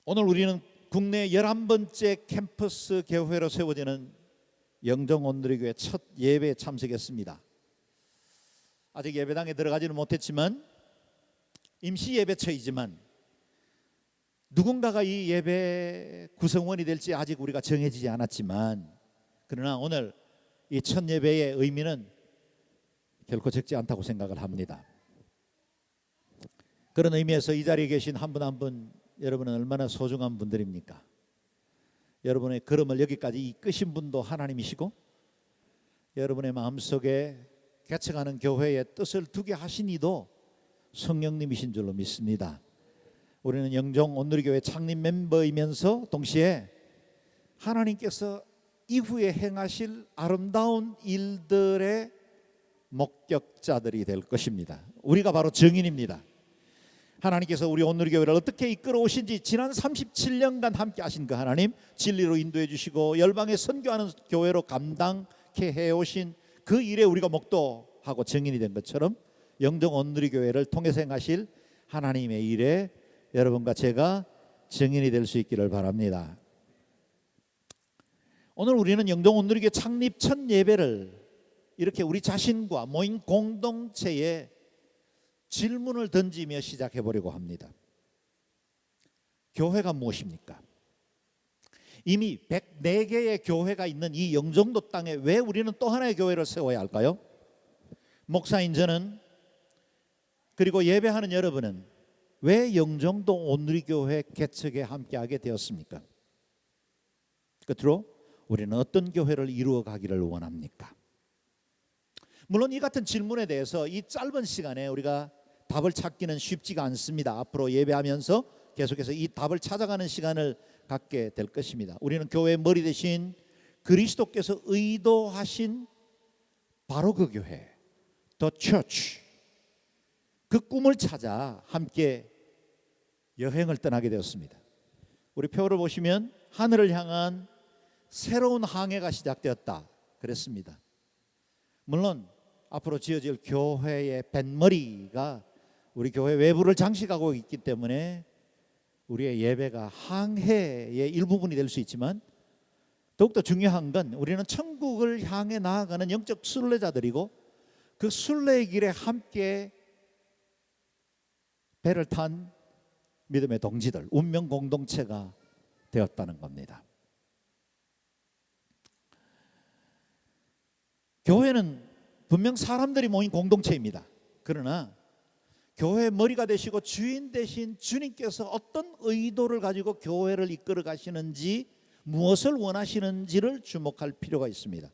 오늘 우리는 국내 11번째 캠퍼스 교회로 세워지는 영정온누리교회 첫 예배에 참석했습니다. 아직 예배당에 들어가지는 못했지만 임시 예배처이지만 누군가가 이 예배 구성원이 될지 아직 우리가 정해지지 않았지만, 그러나 오늘 이 첫 예배의 의미는 결코 적지 않다고 생각을 합니다. 그런 의미에서 이 자리에 계신 한 분 한 분 여러분은 얼마나 소중한 분들입니까? 여러분의 걸음을 여기까지 이끄신 분도 하나님이시고, 여러분의 마음속에 개척하는 교회의 뜻을 두게 하신 이도 성령님이신 줄로 믿습니다. 우리는 영종 온누리교회 창립 멤버이면서 동시에 하나님께서 이후에 행하실 아름다운 일들의 목격자들이 될 것입니다. 우리가 바로 증인입니다. 하나님께서 우리 온누리교회를 어떻게 이끌어 오신지 지난 37년간 함께 하신 그 하나님, 진리로 인도해 주시고 열방에 선교하는 교회로 감당케 해오신 그 일에 우리가 목도하고 증인이 된 것처럼 영종 온누리교회를 통해서 행하실 하나님의 일에 여러분과 제가 증인이 될 수 있기를 바랍니다. 오늘 우리는 영종 온누리교회 창립 첫 예배를 이렇게 우리 자신과 모인 공동체에 질문을 던지며 시작해 보려고 합니다. 교회가 무엇입니까? 이미 104개의 교회가 있는 이 영종도 땅에 왜 우리는 또 하나의 교회를 세워야 할까요? 목사인 저는, 그리고 예배하는 여러분은 왜 영종도 온누리교회 개척에 함께하게 되었습니까? 끝으로 우리는 어떤 교회를 이루어 가기를 원합니까? 물론 이 같은 질문에 대해서 이 짧은 시간에 우리가 답을 찾기는 쉽지가 않습니다. 앞으로 예배하면서 계속해서 이 답을 찾아가는 시간을 갖게 될 것입니다. 우리는 교회의 머리 대신 그리스도께서 의도하신 바로 그 교회, The Church, 그 꿈을 찾아 함께 여행을 떠나게 되었습니다. 우리 표를 보시면 하늘을 향한 새로운 항해가 시작되었다 그랬습니다. 물론 앞으로 지어질 교회의 뱃머리가 우리 교회 외부를 장식하고 있기 때문에 우리의 예배가 항해의 일부분이 될 수 있지만, 더욱더 중요한 건 우리는 천국을 향해 나아가는 영적 순례자들이고, 그 순례의 길에 함께 배를 탄 믿음의 동지들, 운명 공동체가 되었다는 겁니다. 교회는 분명 사람들이 모인 공동체입니다. 그러나 교회의 머리가 되시고 주인 되신 주님께서 어떤 의도를 가지고 교회를 이끌어 가시는지, 무엇을 원하시는지를 주목할 필요가 있습니다.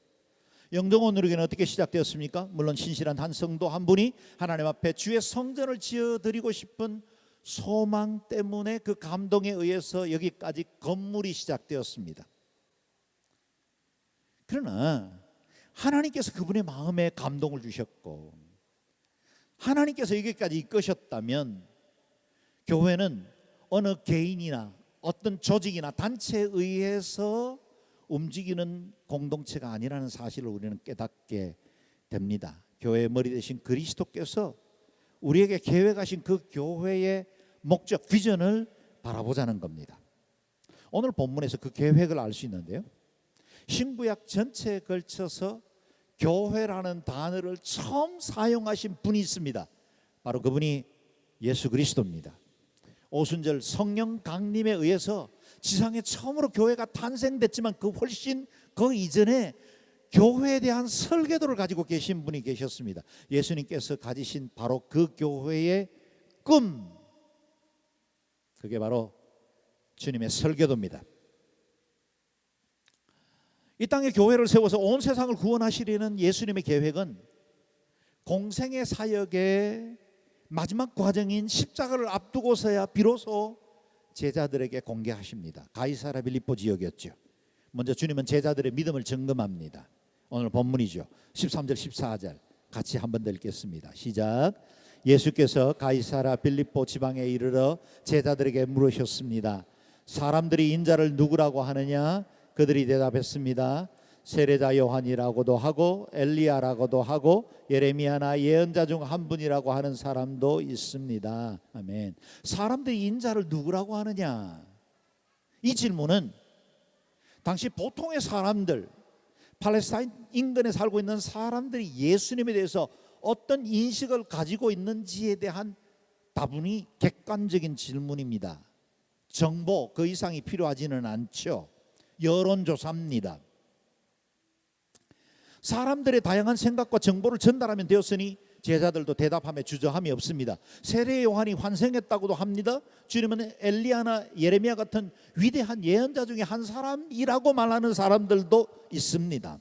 영종 온누리교회는 어떻게 시작되었습니까? 물론 신실한 한 성도 한 분이 하나님 앞에 주의 성전을 지어드리고 싶은 소망 때문에 그 감동에 의해서 여기까지 건물이 시작되었습니다. 그러나 하나님께서 그분의 마음에 감동을 주셨고 하나님께서 여기까지 이끄셨다면, 교회는 어느 개인이나 어떤 조직이나 단체에 의해서 움직이는 공동체가 아니라는 사실을 우리는 깨닫게 됩니다. 교회의 머리 되신 그리스도께서 우리에게 계획하신 그 교회의 목적, 비전을 바라보자는 겁니다. 오늘 본문에서 그 계획을 알 수 있는데요, 신구약 전체에 걸쳐서 교회라는 단어를 처음 사용하신 분이 있습니다. 바로 그분이 예수 그리스도입니다. 오순절 성령 강림에 의해서 지상에 처음으로 교회가 탄생됐지만 그 훨씬 그 이전에 교회에 대한 설계도를 가지고 계신 분이 계셨습니다. 예수님께서 가지신 바로 그 교회의 꿈, 그게 바로 주님의 설계도입니다. 이 땅에 교회를 세워서 온 세상을 구원하시려는 예수님의 계획은 공생의 사역의 마지막 과정인 십자가를 앞두고서야 비로소 제자들에게 공개하십니다. 가이사랴 빌립보 지역이었죠. 먼저 주님은 제자들의 믿음을 점검합니다. 오늘 본문이죠. 13절 14절 같이 한번 더 읽겠습니다. 시작. 예수께서 가이사랴 빌립보 지방에 이르러 제자들에게 물으셨습니다. 사람들이 인자를 누구라고 하느냐? 그들이 대답했습니다. 세례자 요한이라고도 하고 엘리야라고도 하고 예레미야나 예언자 중 한 분이라고 하는 사람도 있습니다. 아멘. 사람들이 인자를 누구라고 하느냐? 이 질문은 당시 보통의 사람들, 팔레스타인 인근에 살고 있는 사람들이 예수님에 대해서 어떤 인식을 가지고 있는지에 대한 다분히 객관적인 질문입니다. 정보 그 이상이 필요하지는 않죠. 여론조사입니다. 사람들의 다양한 생각과 정보를 전달하면 되었으니 제자들도 대답함에 주저함이 없습니다. 세례 요한이 환생했다고도 합니다. 주님은 엘리야나 예레미야 같은 위대한 예언자 중에 한 사람이라고 말하는 사람들도 있습니다.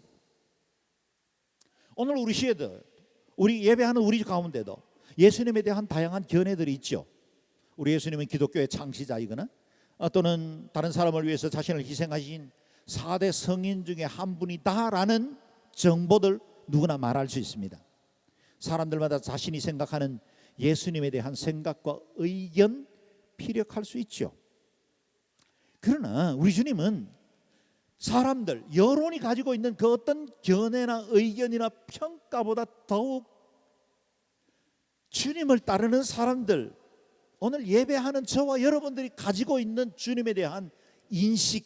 오늘 우리 시에도, 우리 예배하는 우리 가운데도 예수님에 대한 다양한 견해들이 있죠. 우리 예수님은 기독교의 창시자이거나 또는 다른 사람을 위해서 자신을 희생하신 4대 성인 중에 한 분이다라는 정보들 누구나 말할 수 있습니다. 사람들마다 자신이 생각하는 예수님에 대한 생각과 의견 피력할 수 있죠. 그러나 우리 주님은 사람들, 여론이 가지고 있는 그 어떤 견해나 의견이나 평가보다 더욱 주님을 따르는 사람들, 오늘 예배하는 저와 여러분들이 가지고 있는 주님에 대한 인식,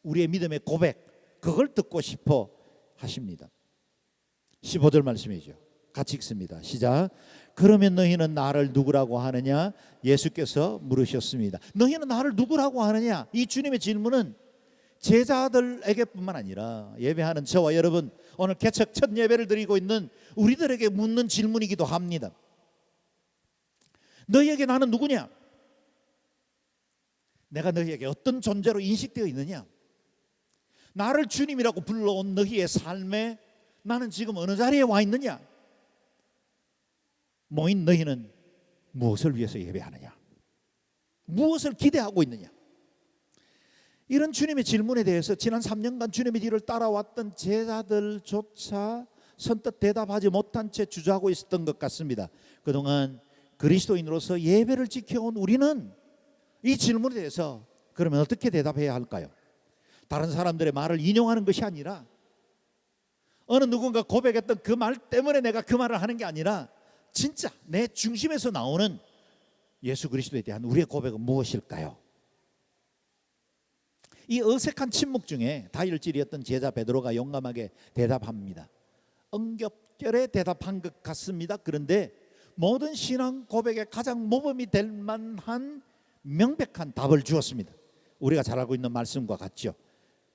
우리의 믿음의 고백, 그걸 듣고 싶어 하십니다. 15절 말씀이죠. 같이 읽습니다. 시작. 그러면 너희는 나를 누구라고 하느냐? 예수께서 물으셨습니다. 너희는 나를 누구라고 하느냐? 이 주님의 질문은 제자들에게뿐만 아니라 예배하는 저와 여러분, 오늘 개척 첫 예배를 드리고 있는 우리들에게 묻는 질문이기도 합니다. 너희에게 나는 누구냐? 내가 너희에게 어떤 존재로 인식되어 있느냐? 나를 주님이라고 불러온 너희의 삶에 나는 지금 어느 자리에 와 있느냐? 모인 너희는 무엇을 위해서 예배하느냐? 무엇을 기대하고 있느냐? 이런 주님의 질문에 대해서 지난 3년간 주님의 뒤를 따라왔던 제자들조차 선뜻 대답하지 못한 채 주저하고 있었던 것 같습니다. 그동안 그리스도인으로서 예배를 지켜온 우리는 이 질문에 대해서 그러면 어떻게 대답해야 할까요? 다른 사람들의 말을 인용하는 것이 아니라, 어느 누군가 고백했던 그 말 때문에 내가 그 말을 하는 게 아니라 진짜 내 중심에서 나오는 예수 그리스도에 대한 우리의 고백은 무엇일까요? 이 어색한 침묵 중에 다혈질이었던 제자 베드로가 용감하게 대답합니다. 엉겹결에 대답한 것 같습니다. 그런데 모든 신앙 고백의 가장 모범이 될 만한 명백한 답을 주었습니다. 우리가 잘 알고 있는 말씀과 같죠.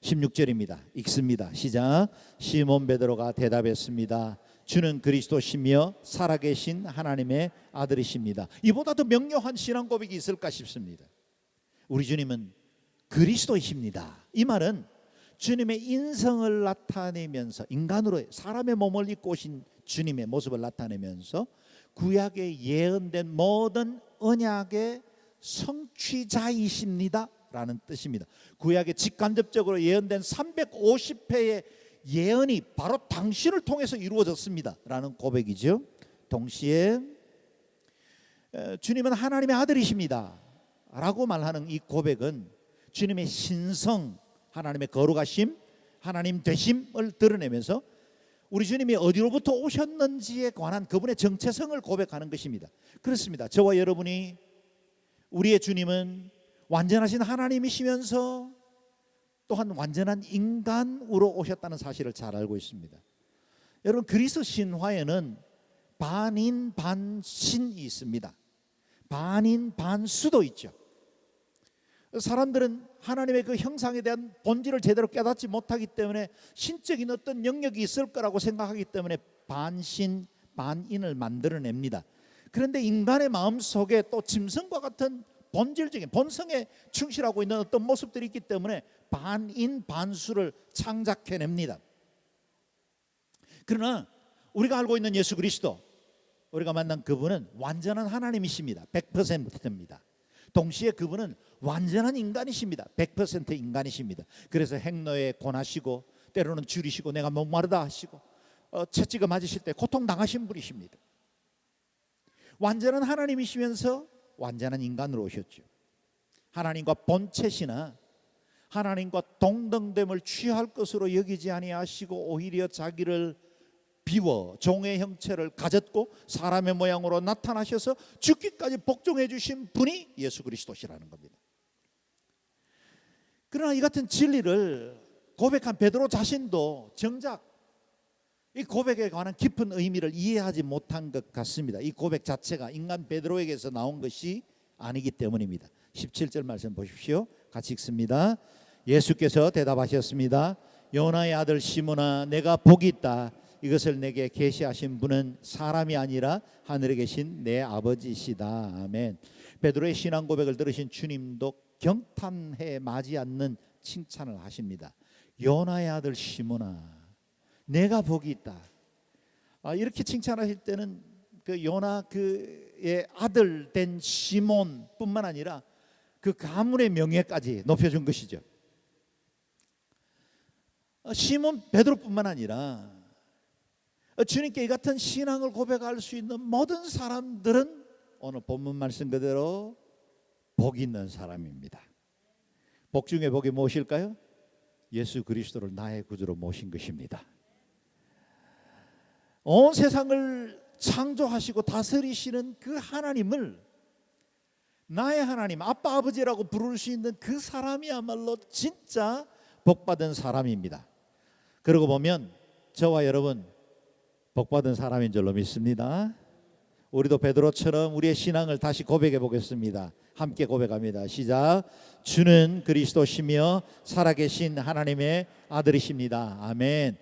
16절입니다. 읽습니다. 시작. 시몬 베드로가 대답했습니다. 주는 그리스도시며 살아계신 하나님의 아들이십니다. 이보다 더 명료한 신앙 고백이 있을까 싶습니다. 우리 주님은 그리스도이십니다. 이 말은 주님의 인성을 나타내면서, 인간으로 사람의 몸을 입고 오신 주님의 모습을 나타내면서 구약에 예언된 모든 언약의 성취자이십니다 라는 뜻입니다. 구약에 직간접적으로 예언된 350회의 예언이 바로 당신을 통해서 이루어졌습니다 라는 고백이죠. 동시에 주님은 하나님의 아들이십니다 라고 말하는 이 고백은 주님의 신성, 하나님의 거룩하심, 하나님 되심을 드러내면서 우리 주님이 어디로부터 오셨는지에 관한 그분의 정체성을 고백하는 것입니다. 그렇습니다. 저와 여러분이, 우리의 주님은 완전하신 하나님이시면서 또한 완전한 인간으로 오셨다는 사실을 잘 알고 있습니다. 여러분, 그리스 신화에는 반인 반신이 있습니다. 반인 반수도 있죠. 사람들은 하나님의 그 형상에 대한 본질을 제대로 깨닫지 못하기 때문에 신적인 어떤 영역이 있을 거라고 생각하기 때문에 반신 반인을 만들어냅니다. 그런데 인간의 마음 속에 또 짐승과 같은 본질적인 본성에 충실하고 있는 어떤 모습들이 있기 때문에 반인 반수를 창작해냅니다. 그러나 우리가 알고 있는 예수 그리스도, 우리가 만난 그분은 완전한 하나님이십니다. 100%입니다. 동시에 그분은 완전한 인간이십니다. 100% 인간이십니다. 그래서 행로에 권하시고 때로는 줄이시고 내가 목마르다 하시고 채찍을 맞으실 때 고통당하신 분이십니다. 완전한 하나님이시면서 완전한 인간으로 오셨죠. 하나님과 본체시나 하나님과 동등됨을 취할 것으로 여기지 아니하시고 오히려 자기를 비워 종의 형체를 가졌고 사람의 모양으로 나타나셔서 죽기까지 복종해 주신 분이 예수 그리스도시라는 겁니다. 그러나 이 같은 진리를 고백한 베드로 자신도 정작 이 고백에 관한 깊은 의미를 이해하지 못한 것 같습니다. 이 고백 자체가 인간 베드로에게서 나온 것이 아니기 때문입니다. 17절 말씀 보십시오. 같이 읽습니다. 예수께서 대답하셨습니다. 요나의 아들 시몬아, 내가 복이 있다. 이것을 내게 계시하신 분은 사람이 아니라 하늘에 계신 내 아버지시다. 아멘. 베드로의 신앙 고백을 들으신 주님도 경탄해 마지 않는 칭찬을 하십니다. 요나의 아들 시몬아, 내가 복이 있다. 이렇게 칭찬하실 때는 그 요나 그의 아들 된 시몬뿐만 아니라 그 가문의 명예까지 높여준 것이죠. 시몬 베드로뿐만 아니라 주님께 이 같은 신앙을 고백할 수 있는 모든 사람들은 오늘 본문 말씀 그대로 복 있는 사람입니다. 복 중에 복이 무엇일까요? 예수 그리스도를 나의 구주로 모신 것입니다. 온 세상을 창조하시고 다스리시는 그 하나님을 나의 하나님, 아빠 아버지라고 부를 수 있는 그 사람이야말로 진짜 복받은 사람입니다. 그러고 보면 저와 여러분 복받은 사람인 줄로 믿습니다. 우리도 베드로처럼 우리의 신앙을 다시 고백해 보겠습니다. 함께 고백합니다. 시작. 주는 그리스도시며 살아계신 하나님의 아들이십니다. 아멘.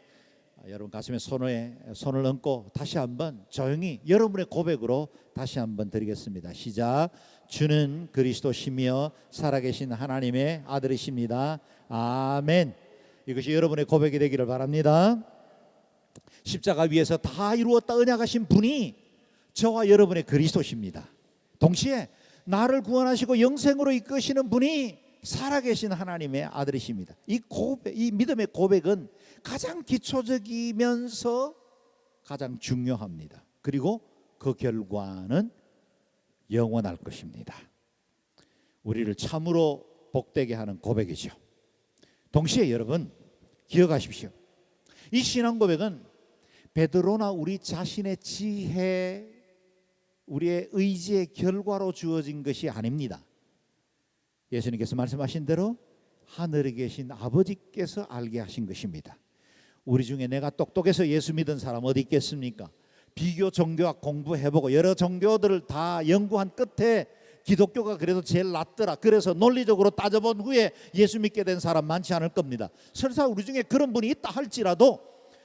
여러분 가슴에 손을 얹고 다시 한번 조용히 여러분의 고백으로 다시 한번 드리겠습니다. 시작. 주는 그리스도시며 살아계신 하나님의 아들이십니다. 아멘. 이것이 여러분의 고백이 되기를 바랍니다. 십자가 위에서 다 이루었다 언약하신 분이 저와 여러분의 그리스도십니다. 동시에 나를 구원하시고 영생으로 이끄시는 분이 살아계신 하나님의 아들이십니다. 이 믿음의 고백은 가장 기초적이면서 가장 중요합니다. 그리고 그 결과는 영원할 것입니다. 우리를 참으로 복되게 하는 고백이죠. 동시에 여러분 기억하십시오. 이 신앙 고백은 베드로나 우리 자신의 지혜, 우리의 의지의 결과로 주어진 것이 아닙니다. 예수님께서 말씀하신 대로 하늘에 계신 아버지께서 알게 하신 것입니다. 우리 중에 내가 똑똑해서 예수 믿은 사람 어디 있겠습니까? 비교 종교학 공부해보고 여러 종교들을 다 연구한 끝에 기독교가 그래도 제일 낫더라, 그래서 논리적으로 따져본 후에 예수 믿게 된 사람 많지 않을 겁니다. 설사 우리 중에 그런 분이 있다 할지라도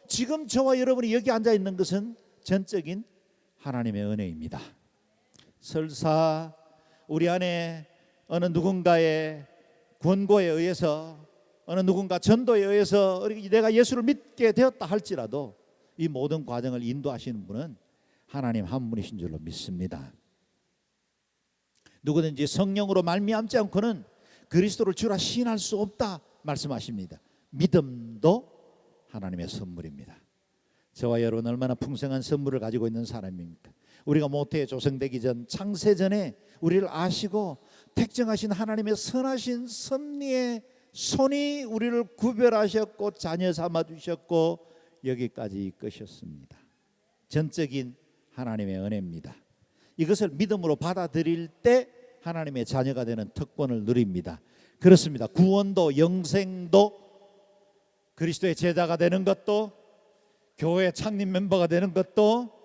지금 저와 여러분이 여기 앉아 있는 것은 전적인 하나님의 은혜입니다. 설사 우리 안에 어느 누군가의 권고에 의해서, 어느 누군가 전도에 의해서 내가 예수를 믿게 되었다 할지라도 이 모든 과정을 인도하시는 분은 하나님 한 분이신 줄로 믿습니다. 누구든지 성령으로 말미암지 않고는 그리스도를 주라 시인할 수 없다 말씀하십니다. 믿음도 하나님의 선물입니다. 저와 여러분 얼마나 풍성한 선물을 가지고 있는 사람입니까? 우리가 모태에 조성되기 전 창세전에 우리를 아시고 택정하신 하나님의 선하신 섭리의 손이 우리를 구별하셨고 자녀 삼아주셨고 여기까지 이끄셨습니다. 전적인 하나님의 은혜입니다. 이것을 믿음으로 받아들일 때 하나님의 자녀가 되는 특권을 누립니다. 그렇습니다. 구원도 영생도 그리스도의 제자가 되는 것도 교회 창립 멤버가 되는 것도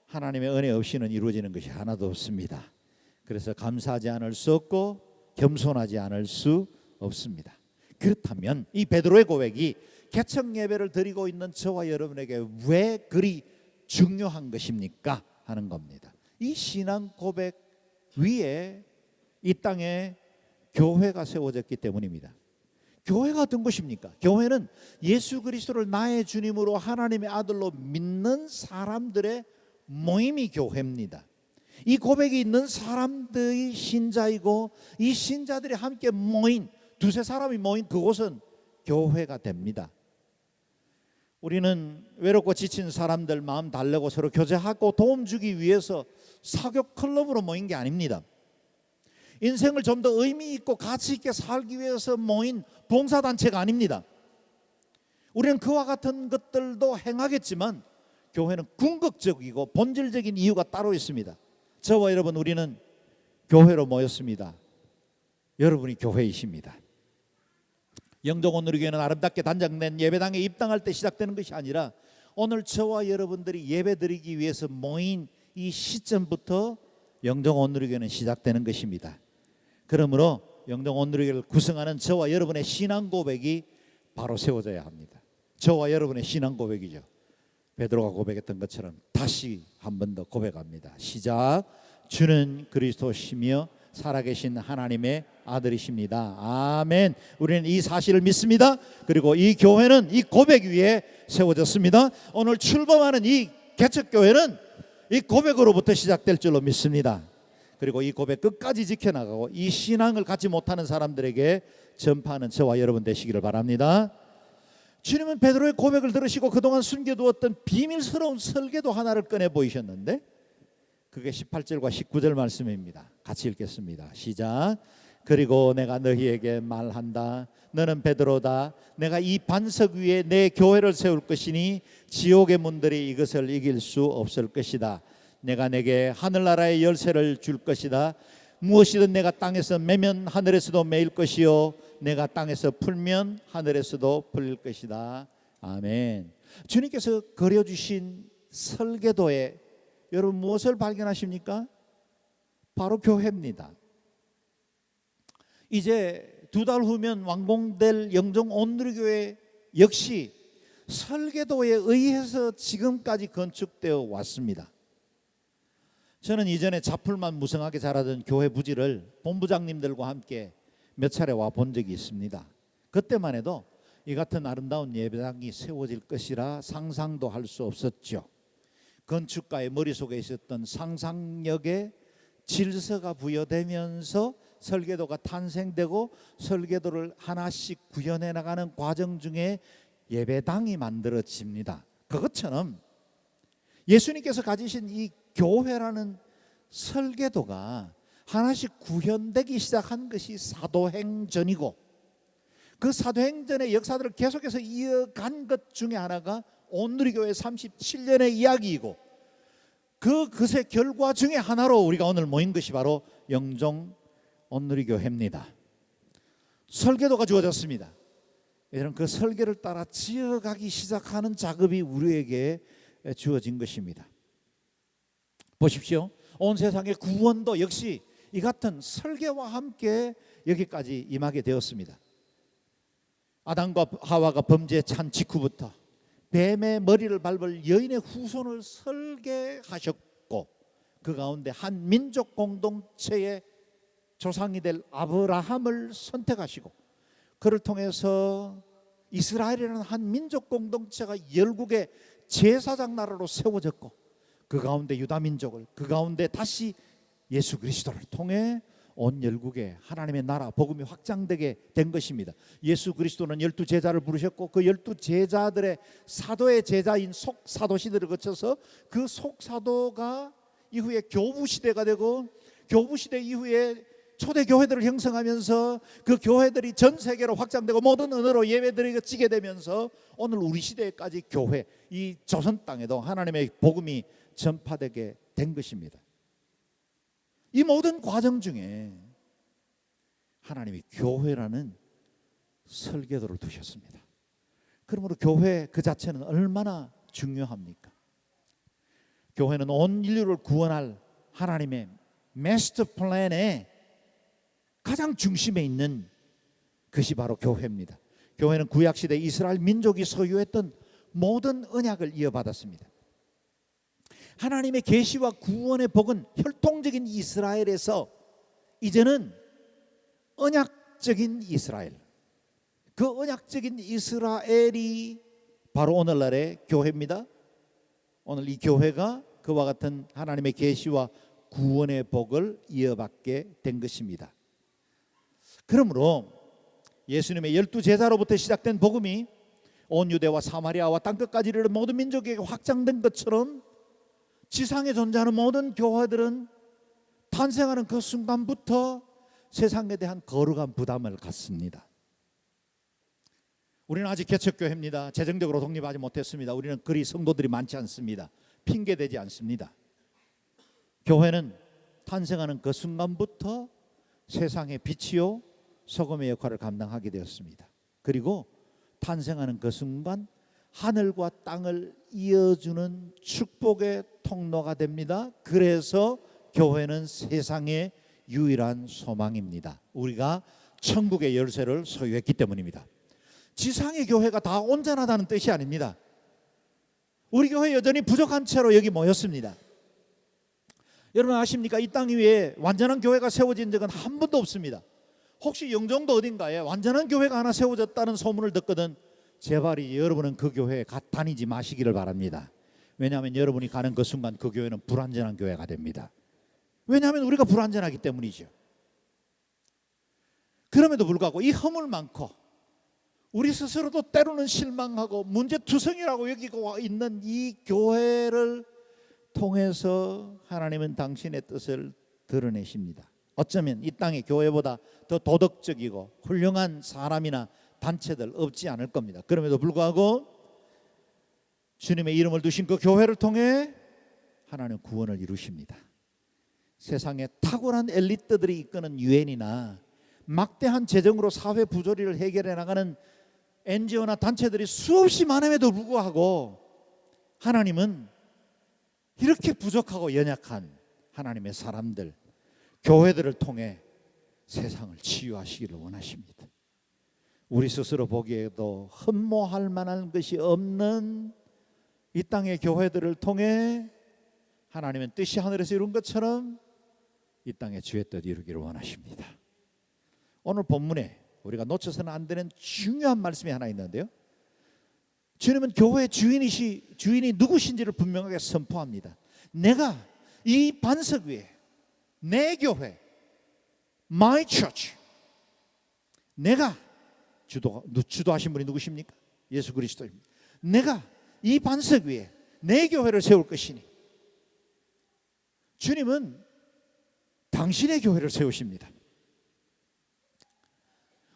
하나님의 은혜 없이는 이루어지는 것이 하나도 없습니다. 그래서 감사하지 않을 수 없고 겸손하지 않을 수 없습니다. 그렇다면 이 베드로의 고백이 개척 예배를 드리고 있는 저와 여러분에게 왜 그리 중요한 것입니까? 하는 겁니다. 이 신앙 고백 위에 이 땅에 교회가 세워졌기 때문입니다. 교회가 어떤 것입니까? 교회는 예수 그리스도를 나의 주님으로 하나님의 아들로 믿는 사람들의 모임이 교회입니다. 이 고백이 있는 사람들이 신자이고 이 신자들이 함께 모인, 두세 사람이 모인 그곳은 교회가 됩니다. 우리는 외롭고 지친 사람들 마음 달래고 서로 교제하고 도움 주기 위해서 사교 클럽으로 모인 게 아닙니다. 인생을 좀 더 의미 있고 가치 있게 살기 위해서 모인 봉사단체가 아닙니다. 우리는 그와 같은 것들도 행하겠지만 교회는 궁극적이고 본질적인 이유가 따로 있습니다. 저와 여러분 우리는 교회로 모였습니다. 여러분이 교회이십니다. 영종온누리교회는 아름답게 단장된 예배당에 입당할 때 시작되는 것이 아니라 오늘 저와 여러분들이 예배드리기 위해서 모인 이 시점부터 영종온누리교회는 시작되는 것입니다. 그러므로 영종온누리교회를 구성하는 저와 여러분의 신앙 고백이 바로 세워져야 합니다. 저와 여러분의 신앙 고백이죠. 베드로가 고백했던 것처럼 다시 한 번 더 고백합니다. 시작. 주는 그리스도시며 살아계신 하나님의 아들이십니다. 아멘. 우리는 이 사실을 믿습니다. 그리고 이 교회는 이 고백 위에 세워졌습니다. 오늘 출범하는 이 개척교회는 이 고백으로부터 시작될 줄로 믿습니다. 그리고 이 고백 끝까지 지켜나가고 이 신앙을 갖지 못하는 사람들에게 전파하는 저와 여러분 되시기를 바랍니다. 주님은 베드로의 고백을 들으시고 그동안 숨겨두었던 비밀스러운 설계도 하나를 꺼내 보이셨는데 그게 18절과 19절 말씀입니다. 같이 읽겠습니다. 시작. 그리고 내가 너희에게 말한다. 너는 베드로다. 내가 이 반석 위에 내 교회를 세울 것이니 지옥의 문들이 이것을 이길 수 없을 것이다. 내가 내게 하늘나라의 열쇠를 줄 것이다. 무엇이든 내가 땅에서 매면 하늘에서도 매일 것이요 내가 땅에서 풀면 하늘에서도 풀릴 것이다. 아멘. 주님께서 그려주신 설계도에 여러분 무엇을 발견하십니까? 바로 교회입니다. 이제 2달 후면 완공될 영종온누리교회 역시 설계도에 의해서 지금까지 건축되어 왔습니다. 저는 이전에 자풀만 무성하게 자라던 교회 부지를 본부장님들과 함께 몇 차례 와 본 적이 있습니다. 그때만 해도 이 같은 아름다운 예배당이 세워질 것이라 상상도 할 수 없었죠. 건축가의 머릿속에 있었던 상상력에 질서가 부여되면서 설계도가 탄생되고 설계도를 하나씩 구현해 나가는 과정 중에 예배당이 만들어집니다. 그것처럼 예수님께서 가지신 이 교회라는 설계도가 하나씩 구현되기 시작한 것이 사도행전이고 그 사도행전의 역사들을 계속해서 이어간 것 중에 하나가 온누리교회 37년의 이야기이고 그것의 결과 중에 하나로 우리가 오늘 모인 것이 바로 영종온누리교회입니다. 설계도가 주어졌습니다. 여러분 그 설계를 따라 지어가기 시작하는 작업이 우리에게 주어진 것입니다. 보십시오. 온 세상의 구원도 역시 이 같은 설계와 함께 여기까지 임하게 되었습니다. 아담과 하와가 범죄에 찬 직후부터 뱀의 머리를 밟을 여인의 후손을 설계하셨고 그 가운데 한 민족 공동체의 조상이 될 아브라함을 선택하시고 그를 통해서 이스라엘이라는 한 민족 공동체가 열국의 제사장 나라로 세워졌고 그 가운데 유다 민족을 그 가운데 다시 예수 그리스도를 통해 온 열국에 하나님의 나라 복음이 확장되게 된 것입니다. 예수 그리스도는 12제자를 부르셨고 그 12제자들의 사도의 제자인 속사도 시대를 거쳐서 그 속사도가 이후에 교부시대가 되고 교부시대 이후에 초대교회들을 형성하면서 그 교회들이 전 세계로 확장되고 모든 언어로 예배드리게 되면서 오늘 우리 시대까지 교회 이 조선 땅에도 하나님의 복음이 전파되게 된 것입니다. 이 모든 과정 중에 하나님이 교회라는 설계도를 두셨습니다. 그러므로 교회 그 자체는 얼마나 중요합니까? 교회는 온 인류를 구원할 하나님의 마스터 플랜의 가장 중심에 있는 것이 바로 교회입니다. 교회는 구약시대 이스라엘 민족이 소유했던 모든 언약을 이어받았습니다. 하나님의 계시와 구원의 복은 혈통적인 이스라엘에서 이제는 언약적인 이스라엘, 그 언약적인 이스라엘이 바로 오늘날의 교회입니다. 오늘 이 교회가 그와 같은 하나님의 계시와 구원의 복을 이어받게 된 것입니다. 그러므로 예수님의 12제자로부터 시작된 복음이 온 유대와 사마리아와 땅끝까지 이르러 모든 민족에게 확장된 것처럼 지상에 존재하는 모든 교회들은 탄생하는 그 순간부터 세상에 대한 거룩한 부담을 갖습니다. 우리는 아직 개척교회입니다. 재정적으로 독립하지 못했습니다. 우리는 그리 성도들이 많지 않습니다. 핑계대지 않습니다. 교회는 탄생하는 그 순간부터 세상의 빛이요 소금의 역할을 감당하게 되었습니다. 그리고 탄생하는 그 순간 하늘과 땅을 이어주는 축복의 통로가 됩니다. 그래서 교회는 세상의 유일한 소망입니다. 우리가 천국의 열쇠를 소유했기 때문입니다. 지상의 교회가 다 온전하다는 뜻이 아닙니다. 우리 교회 여전히 부족한 채로 여기 모였습니다. 여러분 아십니까? 이 땅 위에 완전한 교회가 세워진 적은 한 번도 없습니다. 혹시 영종도 어딘가에 완전한 교회가 하나 세워졌다는 소문을 듣거든 제발 여러분은 그 교회에 다니지 마시기를 바랍니다. 왜냐하면 여러분이 가는 그 순간 그 교회는 불완전한 교회가 됩니다. 왜냐하면 우리가 불완전하기 때문이죠. 그럼에도 불구하고 이 허물 많고 우리 스스로도 때로는 실망하고 문제투성이라고 여기고 있는 이 교회를 통해서 하나님은 당신의 뜻을 드러내십니다. 어쩌면 이 땅의 교회보다 더 도덕적이고 훌륭한 사람이나 단체들 없지 않을 겁니다. 그럼에도 불구하고 주님의 이름을 두신 그 교회를 통해 하나님 구원을 이루십니다. 세상에 탁월한 엘리트들이 이끄는 유엔이나 막대한 재정으로 사회 부조리를 해결해 나가는 NGO나 단체들이 수없이 많음에도 불구하고 하나님은 이렇게 부족하고 연약한 하나님의 사람들, 교회들을 통해 세상을 치유하시기를 원하십니다. 우리 스스로 보기에도 흠모할 만한 것이 없는 이 땅의 교회들을 통해 하나님은 뜻이 하늘에서 이룬 것처럼 이 땅의 주의 뜻 이루기를 원하십니다. 오늘 본문에 우리가 놓쳐서는 안 되는 중요한 말씀이 하나 있는데요, 주님은 교회의 주인이 누구신지를 분명하게 선포합니다. 내가 이 반석 위에 내 교회, my church, 내가 주도하신 분이 누구십니까? 예수 그리스도입니다. 내가 이 반석 위에 내 교회를 세울 것이니, 주님은 당신의 교회를 세우십니다.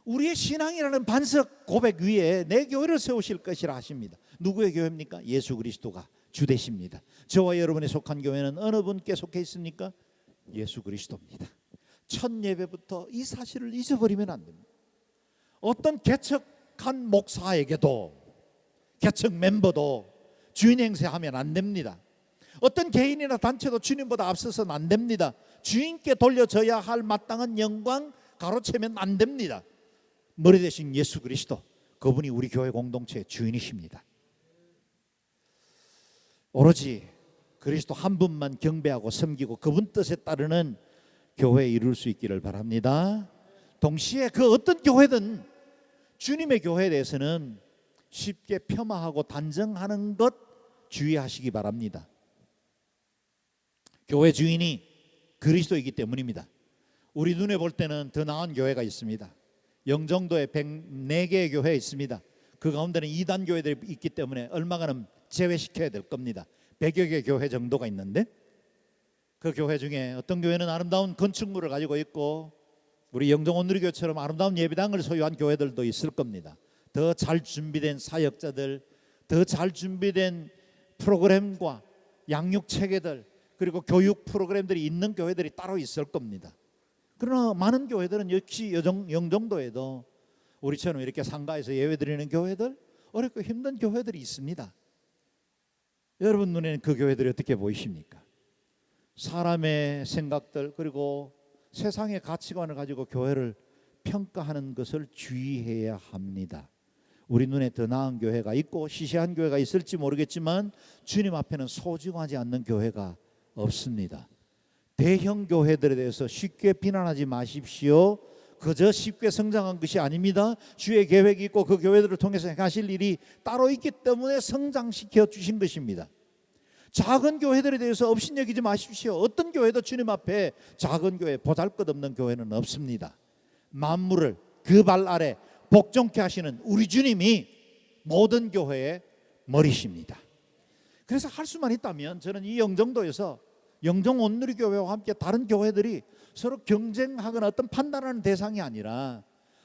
우리의 신앙이라는 반석 고백 위에 내 교회를 세우실 것이라 하십니다. 누구의 교회입니까? 예수 그리스도가 주 되십니다. 저와 여러분이 속한 교회는 어느 분께 속해 있습니까? 예수 그리스도입니다. 첫 예배부터 이 사실을 잊어버리면 안 됩니다. 어떤 개척한 목사에게도, 개척 멤버도 주인 행세하면 안 됩니다. 어떤 개인이나 단체도 주님보다 앞서서는 안 됩니다. 주인께 돌려져야 할 마땅한 영광 가로채면 안 됩니다. 머리 대신 예수 그리스도, 그분이 우리 교회 공동체의 주인이십니다. 오로지 그리스도 한 분만 경배하고 섬기고 그분 뜻에 따르는 교회에 이룰 수 있기를 바랍니다. 동시에 그 어떤 교회든 주님의 교회에 대해서는 쉽게 폄하하고 단정하는 것 주의하시기 바랍니다. 교회 주인이 그리스도이기 때문입니다. 우리 눈에 볼 때는 더 나은 교회가 있습니다. 영종도에 104개의 교회가 있습니다. 그 가운데는 이단 교회들이 있기 때문에 얼마간은 제외시켜야 될 겁니다. 100여 개 교회 정도가 있는데, 그 교회 중에 어떤 교회는 아름다운 건축물을 가지고 있고 우리 영종 온누리교회처럼 아름다운 예배당을 소유한 교회들도 있을 겁니다. 더 잘 준비된 사역자들, 더 잘 준비된 프로그램과 양육 체계들, 그리고 교육 프로그램들이 있는 교회들이 따로 있을 겁니다. 그러나 많은 교회들은 역시 영종도에도 우리처럼 이렇게 상가에서 예배드리는 교회들, 어렵고 힘든 교회들이 있습니다. 여러분 눈에는 그 교회들이 어떻게 보이십니까? 사람의 생각들 그리고 세상의 가치관을 가지고 교회를 평가하는 것을 주의해야 합니다. 우리 눈에 더 나은 교회가 있고 시시한 교회가 있을지 모르겠지만 주님 앞에는 소중하지 않는 교회가 없습니다. 대형 교회들에 대해서 쉽게 비난하지 마십시오. 그저 쉽게 성장한 것이 아닙니다. 주의 계획이 있고 그 교회들을 통해서 하실 일이 따로 있기 때문에 성장시켜 주신 것입니다. 작은 교회들에 대해서 업신여기지 마십시오. 어떤 교회도 주님 앞에 작은 교회, 보잘것없는 교회는 없습니다. 만물을 그 발 아래 복종케 하시는 우리 주님이 모든 교회의 머리십니다. 그래서 할 수만 있다면 저는 이 영종도에서 영종 온누리교회와 함께 다른 교회들이 서로 경쟁하거나 어떤 판단하는 대상이 아니라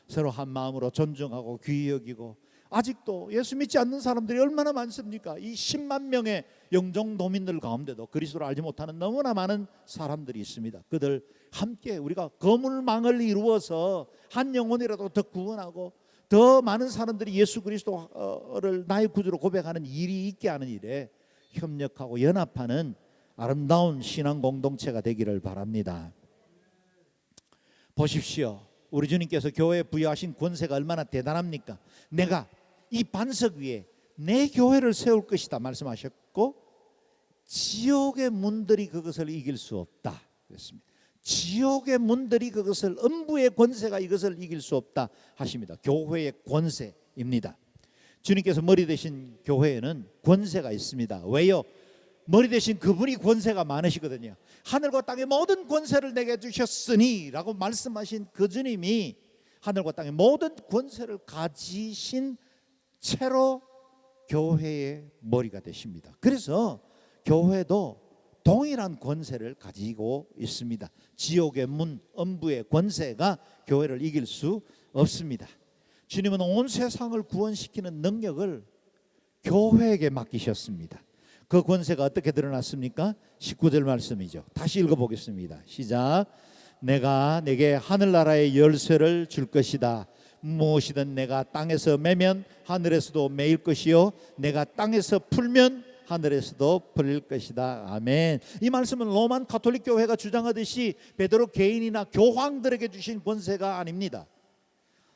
서로 한 마음으로 존중하고 귀히 여기고, 아직도 예수 믿지 않는 사람들이 얼마나 많습니까? 이 10만 명의 영종도민들 가운데도 그리스도를 알지 못하는 너무나 많은 사람들이 있습니다. 그들 함께 우리가 거물망을 이루어서 한 영혼이라도 더 구원하고 더 많은 사람들이 예수 그리스도를 나의 구주로 고백하는 일이 있게 하는 일에 협력하고 연합하는 아름다운 신앙 공동체가 되기를 바랍니다. 보십시오. 우리 주님께서 교회에 부여하신 권세가 얼마나 대단합니까? 내가 이 반석 위에 내 교회를 세울 것이다 말씀하셨고, 지옥의 문들이 그것을 이길 수 없다 그랬습니다. 지옥의 문들이 그것을, 음부의 권세가 이것을 이길 수 없다 하십니다. 교회의 권세입니다. 주님께서 머리 되신 교회에는 권세가 있습니다. 왜요? 머리 되신 그분이 권세가 많으시거든요. 하늘과 땅의 모든 권세를 내게 주셨으니 라고 말씀하신 그 주님이 하늘과 땅의 모든 권세를 가지신 채로 교회의 머리가 되십니다. 그래서 교회도 동일한 권세를 가지고 있습니다. 지옥의 문, 음부의 권세가 교회를 이길 수 없습니다. 주님은 온 세상을 구원시키는 능력을 교회에게 맡기셨습니다. 그 권세가 어떻게 드러났습니까? 19절 말씀이죠. 다시 읽어보겠습니다. 시작. 내가 내게 하늘나라의 열쇠를 줄 것이다. 무엇이든 내가 땅에서 매면 하늘에서도 매일 것이요 내가 땅에서 풀면 하늘에서도 풀릴 것이다. 아멘. 이 말씀은 로만 가톨릭 교회가 주장하듯이 베드로 개인이나 교황들에게 주신 권세가 아닙니다.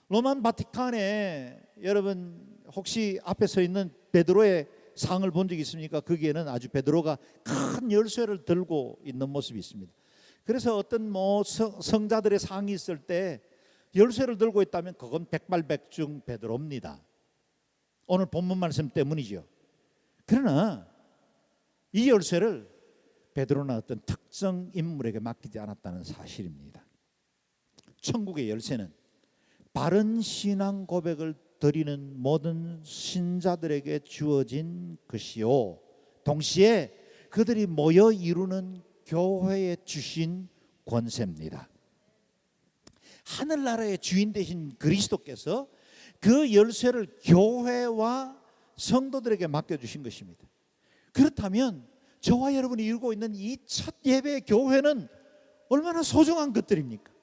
로만 바티칸에 여러분 혹시 앞에 서 있는 베드로의 상을 본 적 있습니까? 거기에는 아주 베드로가 큰 열쇠를 들고 있는 모습이 있습니다. 그래서 어떤 성자들의 상이 있을 때 열쇠를 들고 있다면 그건 백발백중 베드로입니다. 오늘 본문 말씀 때문이죠. 그러나 이 열쇠를 베드로나 어떤 특정 인물에게 맡기지 않았다는 사실입니다. 천국의 열쇠는 바른 신앙 고백을 드리는 모든 신자들에게 주어진 것이요 동시에 그들이 모여 이루는 교회에 주신 권세입니다. 하늘나라의 주인 되신 그리스도께서 그 열쇠를 교회와 성도들에게 맡겨주신 것입니다. 그렇다면 저와 여러분이 이루고 있는 이 첫 예배의 교회는 얼마나 소중한 것들입니까?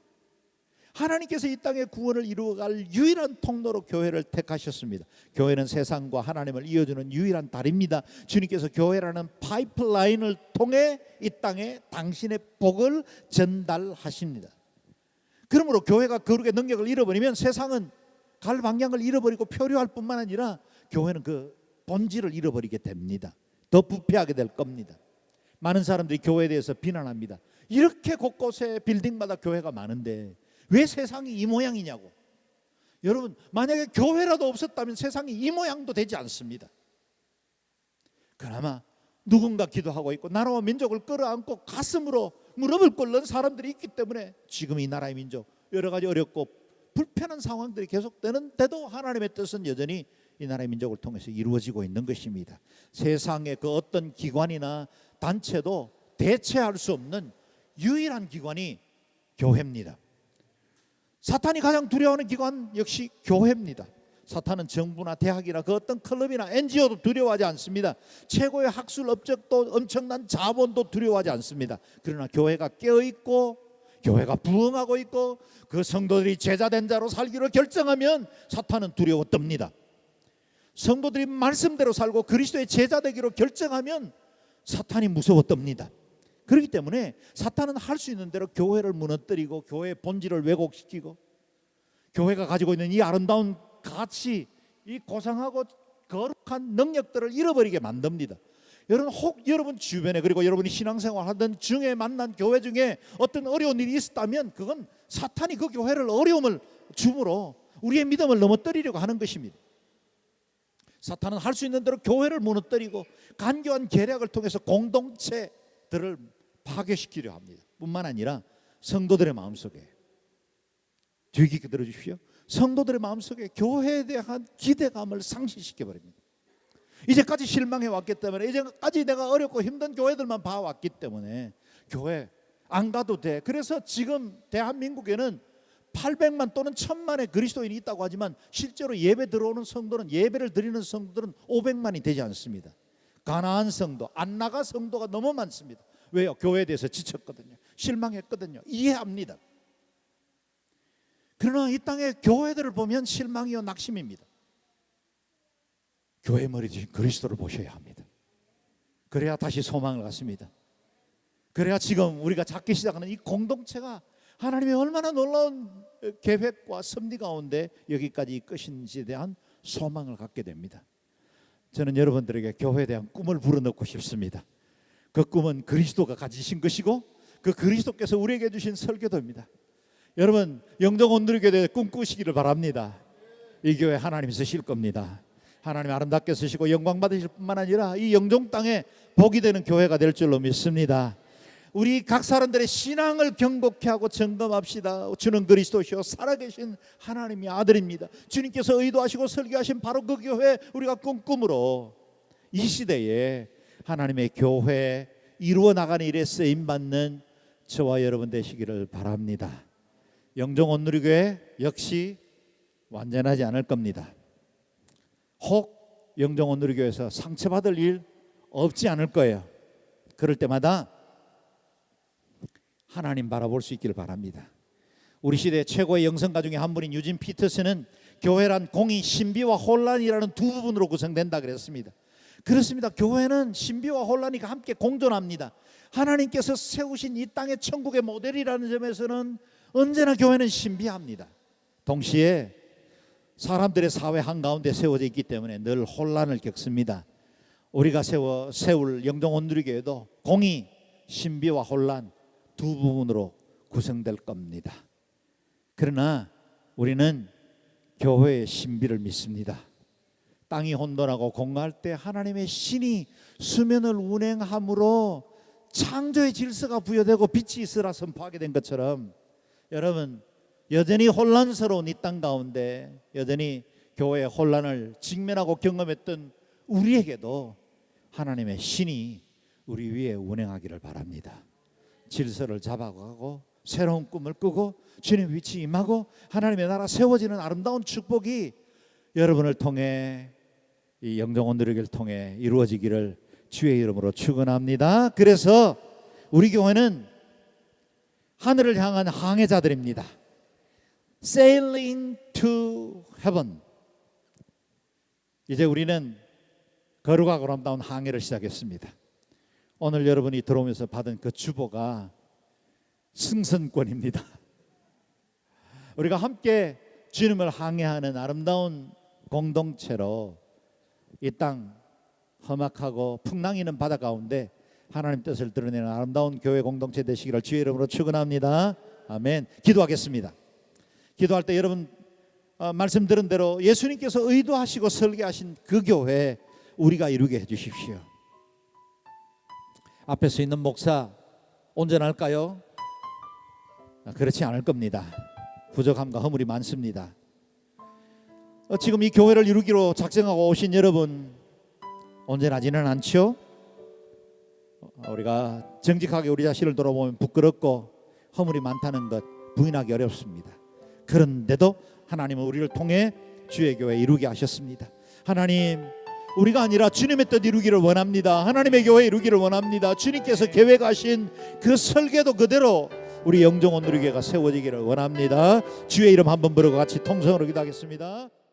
하나님께서 이 땅의 구원을 이루어갈 유일한 통로로 교회를 택하셨습니다. 교회는 세상과 하나님을 이어주는 유일한 다리입니다. 주님께서 교회라는 파이프라인을 통해 이 땅에 당신의 복을 전달하십니다. 그러므로 교회가 거룩의 능력을 잃어버리면 세상은 갈 방향을 잃어버리고 표류할 뿐만 아니라 교회는 그 본질을 잃어버리게 됩니다. 더 부패하게 될 겁니다. 많은 사람들이 교회에 대해서 비난합니다. 이렇게 곳곳에 빌딩마다 교회가 많은데 왜 세상이 이 모양이냐고. 여러분, 만약에 교회라도 없었다면 세상이 이 모양도 되지 않습니다. 그나마 누군가 기도하고 있고 나라와 민족을 끌어안고 가슴으로 무릎을 꿇는 사람들이 있기 때문에 지금 이 나라의 민족 여러 가지 어렵고 불편한 상황들이 계속되는데도 하나님의 뜻은 여전히 이 나라의 민족을 통해서 이루어지고 있는 것입니다. 세상의 그 어떤 기관이나 단체도 대체할 수 없는 유일한 기관이 교회입니다. 사탄이 가장 두려워하는 기관 역시 교회입니다. 사탄은 정부나 대학이나 그 어떤 클럽이나 NGO도 두려워하지 않습니다. 최고의 학술 업적도 엄청난 자본도 두려워하지 않습니다. 그러나 교회가 깨어있고 교회가 부흥하고 있고 그 성도들이 제자된 자로 살기로 결정하면 사탄은 두려워 떱니다. 성도들이 말씀대로 살고 그리스도의 제자 되기로 결정하면 사탄이 무서워 떱니다. 그렇기 때문에 사탄은 할 수 있는 대로 교회를 무너뜨리고 교회의 본질을 왜곡시키고 교회가 가지고 있는 이 아름다운 가치, 이 고상하고 거룩한 능력들을 잃어버리게 만듭니다. 여러분 주변에 그리고 여러분이 신앙생활 하던 중에 만난 교회 중에 어떤 어려운 일이 있었다면 그건 사탄이 그 교회를 어려움을 줌으로 우리의 믿음을 넘어뜨리려고 하는 것입니다. 사탄은 할 수 있는 대로 교회를 무너뜨리고 간교한 계략을 통해서 공동체들을 파괴시키려 합니다. 뿐만 아니라 성도들의 마음속에, 주의 깊게 들어주십시오. 성도들의 마음속에 교회에 대한 기대감을 상실시켜버립니다. 이제까지 실망해 왔기 때문에, 이제까지 내가 어렵고 힘든 교회들만 봐왔기 때문에 교회 안 가도 돼. 그래서 지금 대한민국에는 800만 또는 1000만의 그리스도인이 있다고 하지만 실제로 예배 들어오는 성도는, 예배를 드리는 성도들은 500만이 되지 않습니다. 가나안 성도, 안 나가 성도가 너무 많습니다. 왜요? 교회에 대해서 지쳤거든요. 실망했거든요. 이해합니다. 그러나 이 땅의 교회들을 보면 실망이요 낙심입니다. 교회 머리 대신 그리스도를 보셔야 합니다. 그래야 다시 소망을 갖습니다. 그래야 지금 우리가 작게 시작하는 이 공동체가 하나님의 얼마나 놀라운 계획과 섭리 가운데 여기까지 이끄신지에 대한 소망을 갖게 됩니다. 저는 여러분들에게 교회에 대한 꿈을 불어넣고 싶습니다. 그 꿈은 그리스도가 가지신 것이고 그 그리스도께서 우리에게 주신 설교도입니다. 여러분 영정 온누리교회 꿈꾸시기를 바랍니다. 이 교회 하나님이 쓰실 겁니다. 하나님 아름답게 쓰시고 영광 받으실 뿐만 아니라 이 영종 땅에 복이 되는 교회가 될 줄로 믿습니다. 우리 각 사람들의 신앙을 경고케 하고 점검합시다. 주는 그리스도시요 살아계신 하나님의 아들입니다. 주님께서 의도하시고 설계하신 바로 그 교회 우리가 꿈꾸므로 이 시대에 하나님의 교회 이루어 나가는 일에 쓰임받는 저와 여러분 되시기를 바랍니다. 영종 온누리교회 역시 완전하지 않을 겁니다. 혹 영종 온누리교회에서 상처받을 일 없지 않을 거예요. 그럴 때마다 하나님 바라볼 수 있기를 바랍니다. 우리 시대 최고의 영성가 중에 한 분인 유진 피터스는 교회란 공의, 신비와 혼란이라는 두 부분으로 구성된다 그랬습니다. 그렇습니다. 교회는 신비와 혼란이 함께 공존합니다. 하나님께서 세우신 이 땅의 천국의 모델이라는 점에서는 언제나 교회는 신비합니다. 동시에 사람들의 사회 한가운데 세워져 있기 때문에 늘 혼란을 겪습니다. 우리가 세울 영종 온누리교회도 공의, 신비와 혼란 두 부분으로 구성될 겁니다. 그러나 우리는 교회의 신비를 믿습니다. 땅이 혼돈하고 공고할 때 하나님의 신이 수면을 운행함으로 창조의 질서가 부여되고 빛이 있으라 선포하게 된 것처럼 여러분 여전히 혼란스러운 이 땅 가운데 여전히 교회의 혼란을 직면하고 경험했던 우리에게도 하나님의 신이 우리 위에 운행하기를 바랍니다. 질서를 잡아가고 새로운 꿈을 꾸고 주님 위치 임하고 하나님의 나라 세워지는 아름다운 축복이 여러분을 통해 이 영종 온누리교회를 통해 이루어지기를 주의 이름으로 축원합니다. 그래서 우리 교회는 하늘을 향한 항해자들입니다. Sailing to heaven. 이제 우리는 거룩하고 아름다운 항해를 시작했습니다. 오늘 여러분이 들어오면서 받은 그 주보가 승선권입니다. 우리가 함께 주님을 항해하는 아름다운 공동체로 이 땅 험악하고 풍랑이는 바다 가운데 하나님 뜻을 드러내는 아름다운 교회 공동체 되시기를 주의 이름으로 축원합니다. 아멘. 기도하겠습니다. 기도할 때 여러분 말씀 들은 대로 예수님께서 의도하시고 설계하신 그 교회 우리가 이루게 해주십시오. 앞에 서 있는 목사 온전할까요? 그렇지 않을 겁니다. 부족함과 허물이 많습니다. 지금 이 교회를 이루기로 작정하고 오신 여러분 온전하지는 않죠? 우리가 정직하게 우리 자신을 돌아보면 부끄럽고 허물이 많다는 것 부인하기 어렵습니다. 그런데도 하나님은 우리를 통해 주의 교회 이루게 하셨습니다. 하나님 우리가 아니라 주님의 뜻 이루기를 원합니다. 하나님의 교회 이루기를 원합니다. 주님께서 계획하신 그 설계도 그대로 우리 영종 온누리교회가 세워지기를 원합니다. 주의 이름 한번 부르고 같이 통성으로 기도하겠습니다.